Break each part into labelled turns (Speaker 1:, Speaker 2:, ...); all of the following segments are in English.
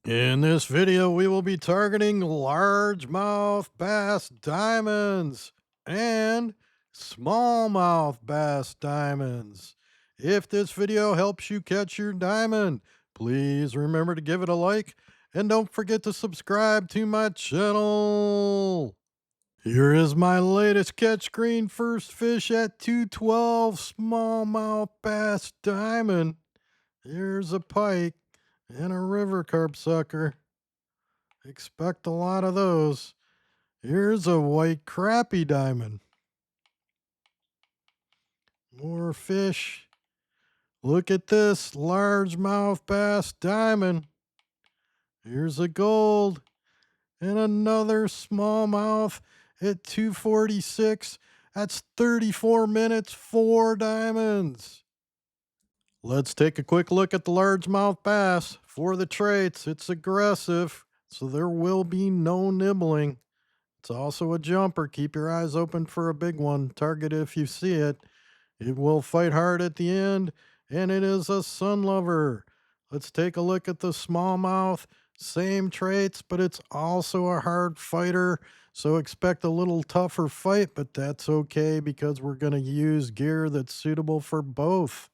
Speaker 1: In this video, we will be targeting largemouth bass diamonds and smallmouth bass diamonds. If this video helps you catch your diamond, please remember to give it a like and don't forget to subscribe to my channel. Here is my latest catch screen. First fish at 212 smallmouth bass diamond. Here's a pike and a river carp sucker. Expect a lot of those. Here's a white crappie diamond. More fish. Look at this largemouth bass diamond. Here's a gold and another smallmouth at 246. That's 34 minutes, 4 diamonds. Let's take a quick look at the largemouth bass. For the traits, it's aggressive, so there will be no nibbling. It's also a jumper. Keep your eyes open for a big one. Target it if you see it. It will fight hard at the end, and it is a sun lover. Let's take a look at the smallmouth. Same traits, but it's also a hard fighter, so expect a little tougher fight, but that's okay because we're going to use gear that's suitable for both.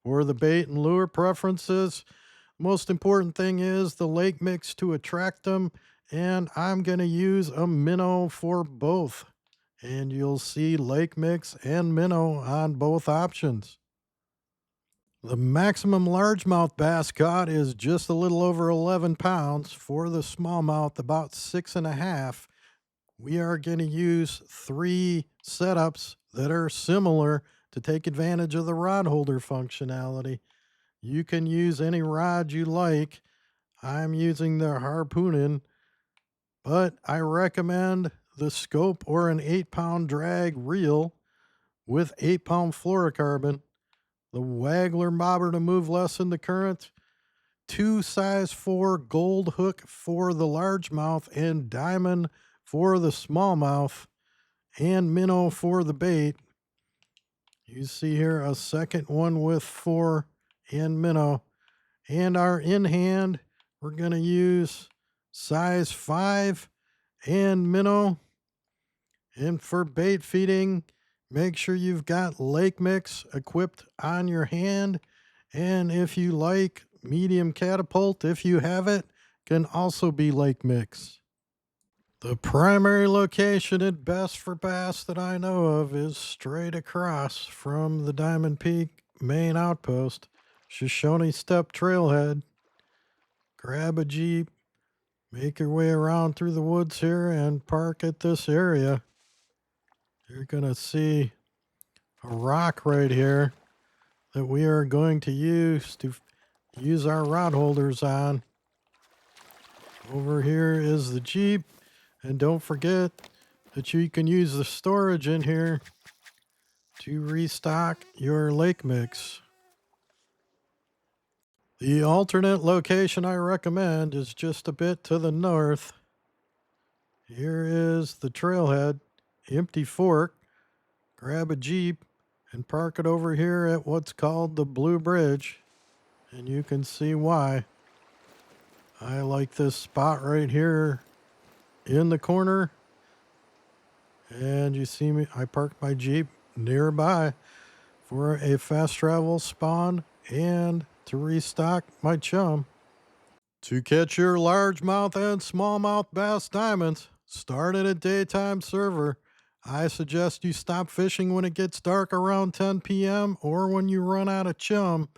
Speaker 1: For the bait and lure preferences, most important thing is the lake mix to attract them, and I'm going to use a minnow for both. And you'll see lake mix and minnow on both options. The maximum largemouth bass caught is just a little over 11 pounds. For the smallmouth, about 6.5. We are going to use 3 setups that are similar to take advantage of the rod holder functionality. You can use any rod you like. I'm using the Harpoonin, but I recommend the scope or an 8-pound drag reel with 8-pound fluorocarbon, the waggler bobber to move less in the current, 2 size 4 gold hook for the largemouth and diamond for the smallmouth, and minnow for the bait. You see here a second one with 4 and minnow. And our in hand, we're going to use size 5 and minnow. And for bait feeding, make sure you've got lake mix equipped on your hand. And if you like, medium catapult, if you have it, can also be lake mix. The primary location at Best for Bass that I know of is straight across from the Diamond Peak main outpost, Shoshone Step Trailhead. Grab a Jeep, make your way around through the woods here, and park at this area. You're going to see a rock right here that we are going to use our rod holders on. Over here is the Jeep. And don't forget that you can use the storage in here to restock your lake mix. The alternate location I recommend is just a bit to the north. Here is the trailhead, Empty Fork. Grab a Jeep and park it over here at what's called the Blue Bridge. And you can see why. I like this spot right here in the corner. And you see me, I parked my Jeep nearby for a fast travel spawn and to restock my chum. To catch your largemouth and smallmouth bass diamonds, start at a daytime server. I suggest you stop fishing when it gets dark around 10 p.m. or when you run out of chum.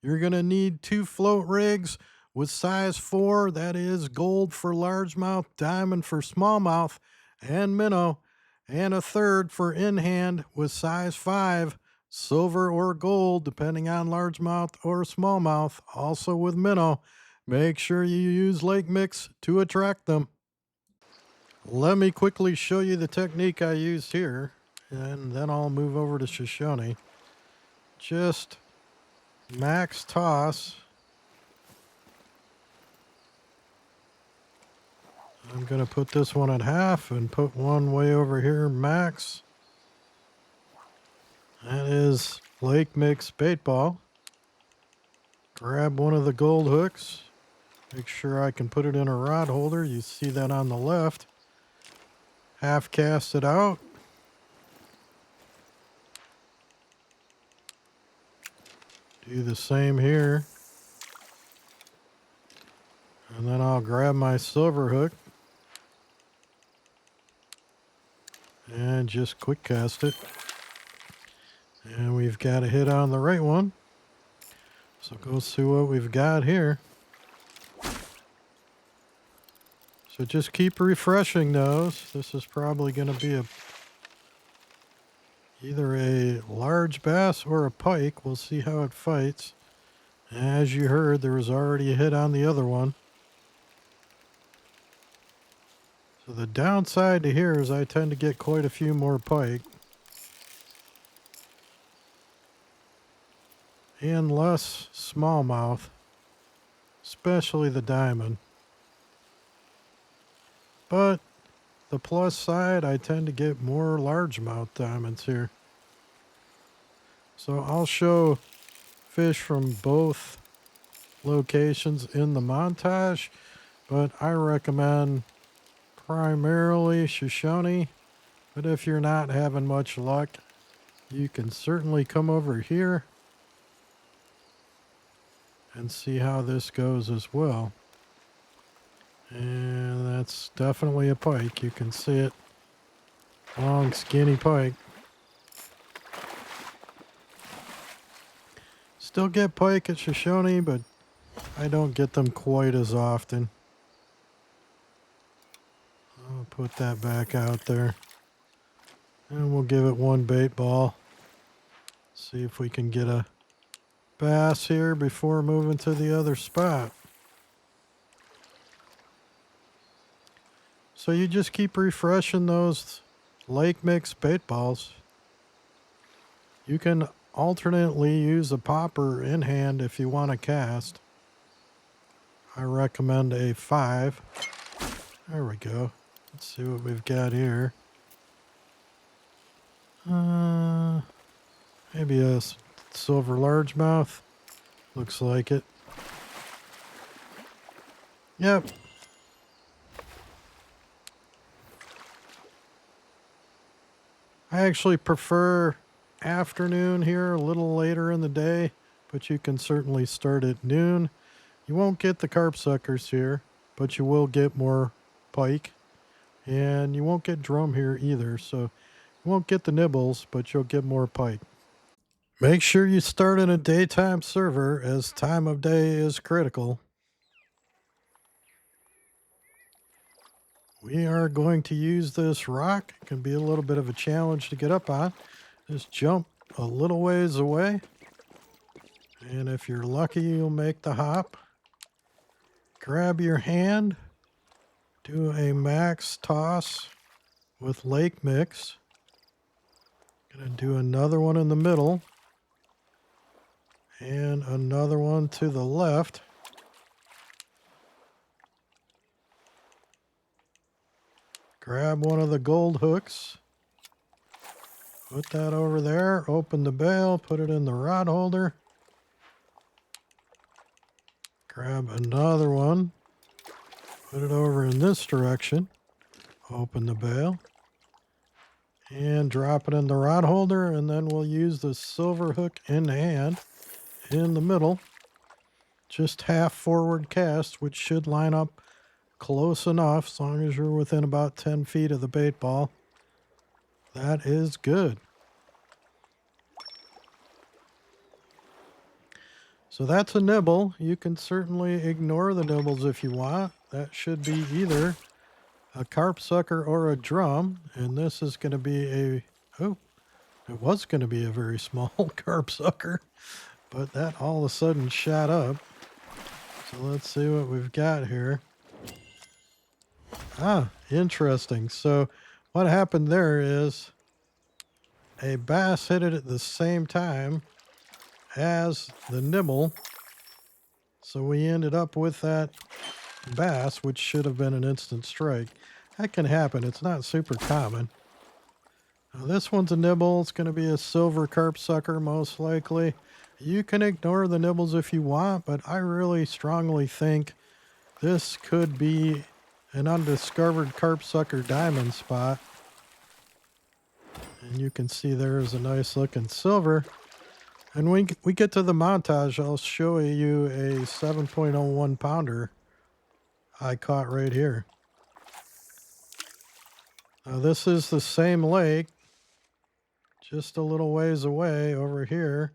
Speaker 1: You're going to need 2 float rigs with size 4, that is gold for largemouth, diamond for smallmouth, and minnow, and a third for in hand with size 5, silver or gold, depending on largemouth or smallmouth, also with minnow. Make sure you use lake mix to attract them. Let me quickly show you the technique I used here, and then I'll move over to Shoshone. Just max toss. I'm going to put this one at half and put one way over here, max. That is lake mix bait ball. Grab one of the gold hooks Make sure I can put it in a rod holder. You see that on the left. Half cast it out. Do the same here. And then I'll grab my silver hook and just quick cast it. And we've got a hit on the right one. So go see what we've got here. So just keep refreshing those. This is probably going to be either a large bass or a pike. We'll see how it fights. As you heard, there was already a hit on the other one. So the downside to here is I tend to get quite a few more pike. And less smallmouth, especially the diamond. But the plus side, I tend to get more largemouth diamonds here. So I'll show fish from both locations in the montage, but I recommend primarily Shoshone. But if you're not having much luck, you can certainly come over here and see how this goes as well. And that's definitely a pike. You can see it. Long, skinny pike. Still get pike at Shoshone, but I don't get them quite as often. I'll put that back out there. And we'll give it one bait ball. See if we can get a bass here before moving to the other spot. So you just keep refreshing those lake mix bait balls. You can alternately use a popper in hand if you want to cast. I recommend a 5. There we go. Let's see what we've got here. Maybe a silver largemouth. Looks like it. Yep. I actually prefer afternoon here, a little later in the day, but you can certainly start at noon. You won't get the carp suckers here, but you will get more pike. And you won't get drum here either, so you won't get the nibbles, but you'll get more pike. Make sure you start in a daytime server, as time of day is critical. We are going to use this rock. It can be a little bit of a challenge to get up on. Just jump a little ways away. And if you're lucky, you'll make the hop. Grab your hand. Do a max toss with lake mix. Gonna do another one in the middle. And another one to the left. Grab one of the gold hooks. Put that over there. Open the bail. Put it in the rod holder. Grab another one. Put it over in this direction. Open the bail. And drop it in the rod holder. And then we'll use the silver hook in hand in the middle. Just half forward cast, which should line up close enough as long as you're within about 10 feet of the bait ball. That is good. So that's a nibble. You can certainly ignore the nibbles if you want. That should be either a carp sucker or a drum. And this is going to be it was going to be a very small carp sucker, but that all of a sudden shot up. So let's see what we've got here. Interesting. So what happened there is a bass hit it at the same time as the nibble. So we ended up with that bass, which should have been an instant strike. That can happen. It's not super common. Now this one's a nibble. It's going to be a silver carp sucker most likely. You can ignore the nibbles if you want, but I really strongly think This could be an undiscovered carp sucker diamond spot. And you can see there is a nice looking silver. And when we get to the montage, I'll show you a 7.01 pounder I caught right here. Now this is the same lake, just a little ways away. Over here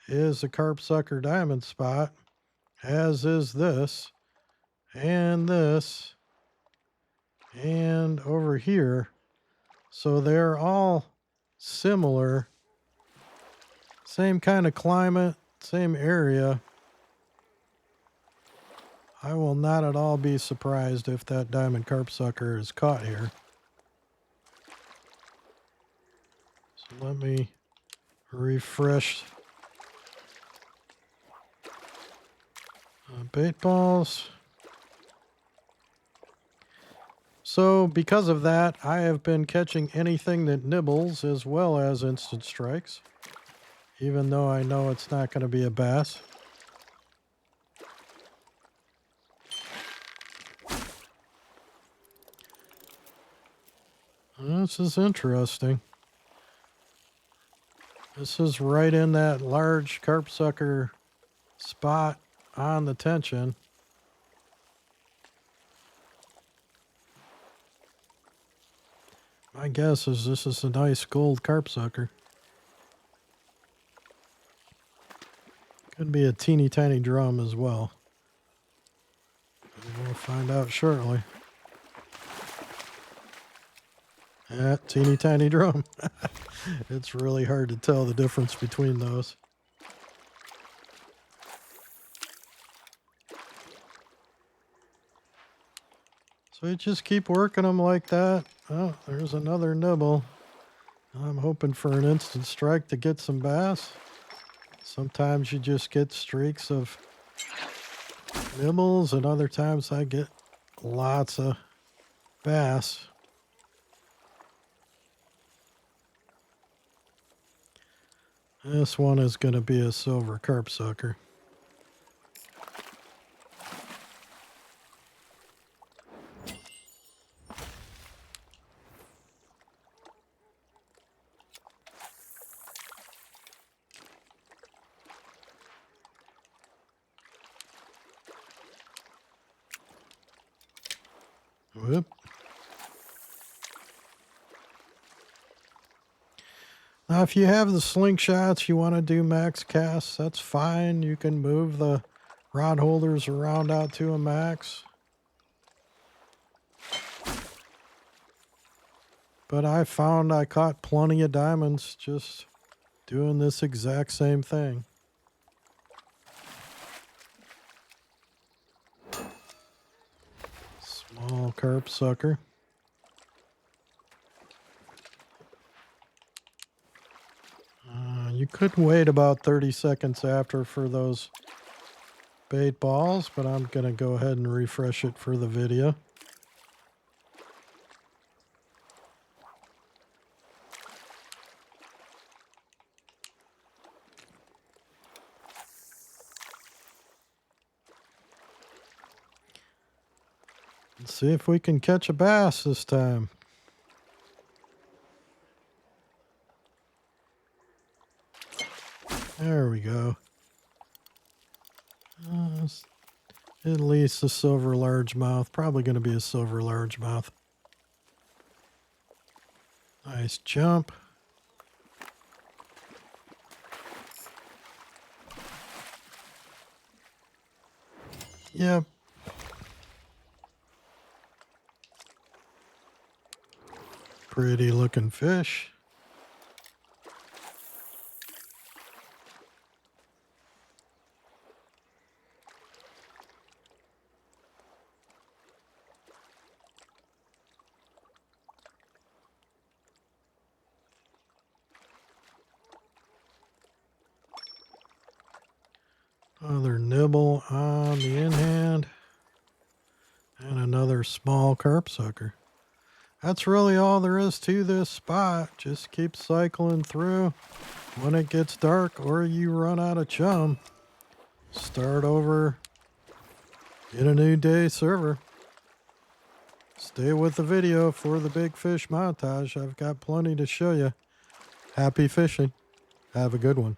Speaker 1: is a carp sucker diamond spot, as is this, and this, and over here. So they're all similar, same kind of climate, same area. I will not at all be surprised if that diamond carp sucker is caught here. So let me refresh bait balls. So because of that, I have been catching anything that nibbles as well as instant strikes, even though I know it's not going to be a bass. This is interesting. This is right in that large carp sucker spot on the tension. My guess is this is a nice gold carp sucker. Could be a teeny tiny drum as well. We'll find out shortly. Yeah, teeny tiny drum. It's really hard to tell the difference between those. So you just keep working them like that. Oh, there's another nibble. I'm hoping for an instant strike to get some bass. Sometimes you just get streaks of nibbles, and other times I get lots of bass. This one is going to be a silver carp sucker. Whoop. Now, if you have the slingshots, you want to do max casts, that's fine. You can move the rod holders around out to a max. But I found I caught plenty of diamonds just doing this exact same thing. Small carp sucker. You could wait about 30 seconds after for those bait balls, but I'm going to go ahead and refresh it for the video. Let's see if we can catch a bass this time. There we go. At least a silver largemouth. Probably going to be a silver largemouth. Nice jump. Yep. Pretty looking fish. Another nibble on the in-hand. And another small carp sucker. That's really all there is to this spot. Just keep cycling through. When it gets dark or you run out of chum, start over Get a new day server. Stay with the video for the big fish montage. I've got plenty to show you. Happy fishing. Have a good one.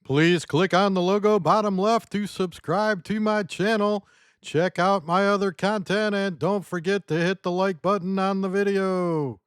Speaker 1: Please click on the logo bottom left to subscribe to my channel. Check out my other content and don't forget to hit the like button on the video.